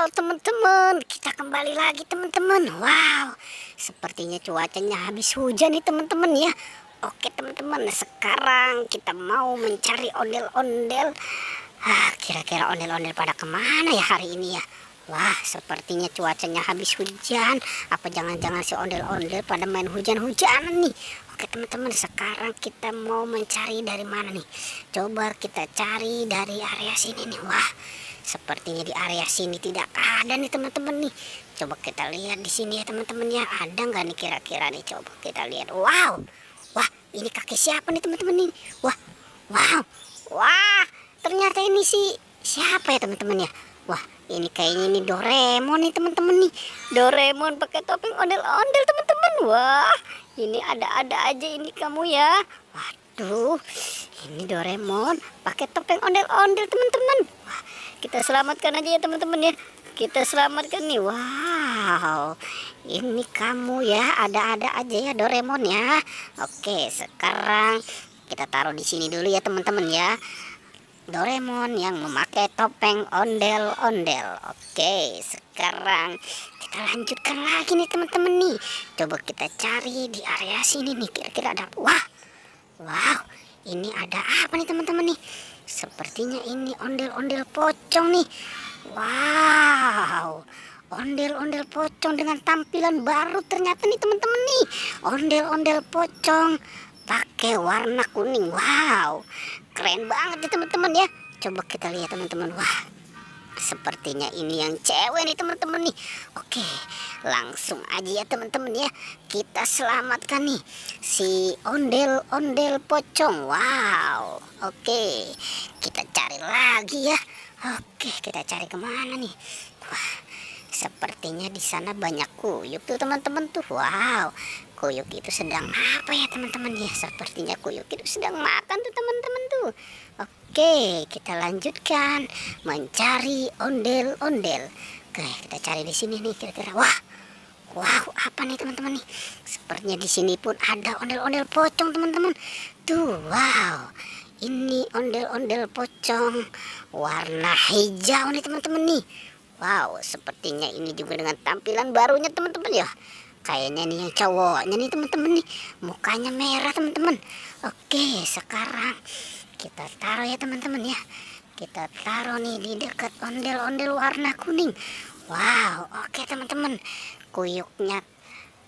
Halo teman-teman, kita kembali lagi teman-teman. Wow, sepertinya cuacanya habis hujan nih teman-teman ya. Oke teman-teman, sekarang kita mau mencari ondel-ondel. Kira-kira ondel-ondel pada kemana ya hari ini ya? Wah, sepertinya cuacanya habis hujan. Apa jangan-jangan si ondel-ondel pada main hujan-hujanan nih? Oke teman-teman, sekarang kita mau mencari dari mana nih? Coba kita cari dari area sini nih. Wah, sepertinya di area sini tidak ada nih teman-teman nih. Coba kita lihat di sini ya teman-teman ya. Ada nggak nih kira-kira nih? Coba kita lihat. Wow, wah ini kaki siapa nih teman-teman nih? Wah, wow, wah ternyata ini si siapa ya teman-teman ya? Wah ini kayaknya ini Doraemon nih teman-teman nih. Doraemon pakai topeng ondel-ondel teman-teman. Wah ini ada-ada aja ini kamu ya. Waduh, ini Doraemon pakai topeng ondel-ondel teman-teman. Wah, kita selamatkan aja ya teman-teman ya. Kita selamatkan nih. Wow, ini kamu ya, ada-ada aja ya Doraemon ya. Oke, sekarang kita taruh di sini dulu ya teman-teman ya. Doraemon yang memakai topeng ondel-ondel. Oke, sekarang kita lanjutkan lagi nih teman-teman nih. Coba kita cari di area sini nih, kira-kira ada. Wah, wow, ini ada apa nih teman-teman nih? Sepertinya ini ondel-ondel pocong nih. Wow, ondel-ondel pocong dengan tampilan baru ternyata nih teman-teman nih. Ondel-ondel pocong pakai warna kuning. Wow, keren banget nih teman-teman ya. Coba kita lihat teman-teman. Wah, sepertinya ini yang cewek nih teman-teman nih. Oke, langsung aja ya teman-teman ya. Kita selamatkan nih si ondel-ondel pocong. Wow, oke, kita cari lagi ya. Oke, kita cari kemana nih? Wah, sepertinya di sana banyak kuyuk tuh teman-teman tuh. Wow, kuyuk itu sedang apa ya teman-teman ya? Sepertinya kuyuk itu sedang makan tuh teman-teman tuh. Oke, kita lanjutkan mencari ondel-ondel. Oke, kita cari di sini nih kira-kira. Wah, wow, apa nih teman-teman nih? Sepertinya di sini pun ada ondel-ondel pocong teman-teman. Tuh, wow. Ini ondel-ondel pocong warna hijau nih teman-teman nih. Wow, sepertinya ini juga dengan tampilan barunya teman-teman ya. Kayaknya nih yang cowoknya nih teman-teman nih, mukanya merah teman-teman. Oke, sekarang kita taruh ya teman-teman ya. Kita taruh nih di dekat ondel-ondel warna kuning. Wow, oke teman-teman. Kuyuknya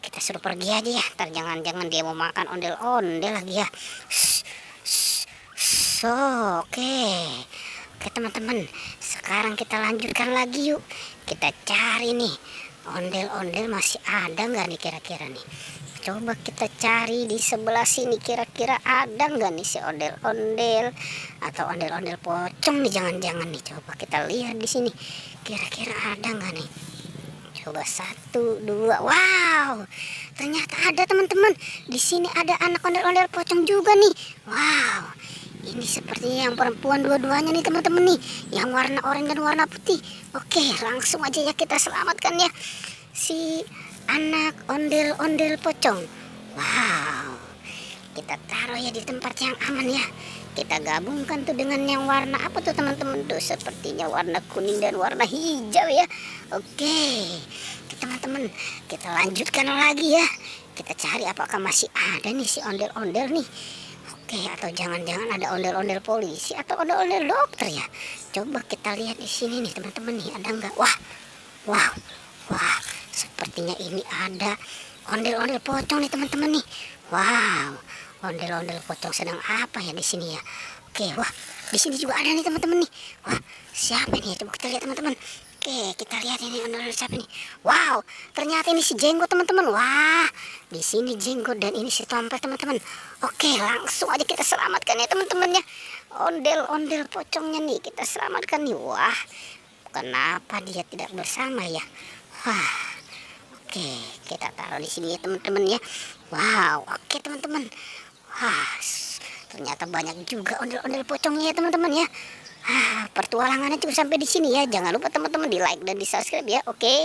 kita suruh pergi aja ya. Ntar jangan-jangan dia mau makan ondel-ondel lagi ya. So, oke teman-teman, sekarang kita lanjutkan lagi yuk. Kita cari nih ondel-ondel masih ada nggak nih kira-kira nih. Coba kita cari di sebelah sini, kira-kira ada nggak nih si ondel-ondel atau ondel-ondel pocong nih, jangan-jangan nih. Coba kita lihat di sini, kira-kira ada nggak nih. Coba 1, 2, wow, ternyata ada teman-teman. Di sini ada anak ondel-ondel pocong juga nih. Wow, ini sepertinya yang perempuan dua-duanya nih teman-teman nih, yang warna oranye dan warna putih. Oke, langsung aja ya kita selamatkan ya si anak ondel-ondel pocong. Wow, kita taruh ya di tempat yang aman ya. Kita gabungkan tuh dengan yang warna apa tuh teman-teman tuh, sepertinya warna kuning dan warna hijau ya. Oke, teman-teman, kita lanjutkan lagi ya. Kita cari apakah masih ada nih si ondel-ondel nih. Oke, atau jangan-jangan ada ondel-ondel polisi atau ondel-ondel dokter ya. Coba kita lihat di sini nih teman-teman nih, ada nggak? Wah, wow, wah, sepertinya ini ada ondel-ondel pocong nih teman-teman nih. Wow, ondel-ondel pocong sedang apa ya di sini ya? Oke, wah, di sini juga ada nih teman-teman nih. Wah, siapa nih? Coba kita lihat teman-teman. Oke, kita lihat ini ondel-ondel siapa nih? Wow, ternyata ini si Jenggot teman-teman. Wah, di sini Jenggot dan ini si Tompel teman-teman. Oke, langsung aja kita selamatkan ya teman-teman ya. Ondel-ondel pocongnya nih kita selamatkan nih. Wah, kenapa dia tidak bersama ya? Wah, oke, kita taruh di sini ya teman-teman ya. Wow, oke teman-teman. Wah, ternyata banyak juga ondel-ondel pocongnya ya teman-teman ya. Pertualangannya cukup sampai di sini ya. Jangan lupa teman-teman di like dan di subscribe ya. Oke.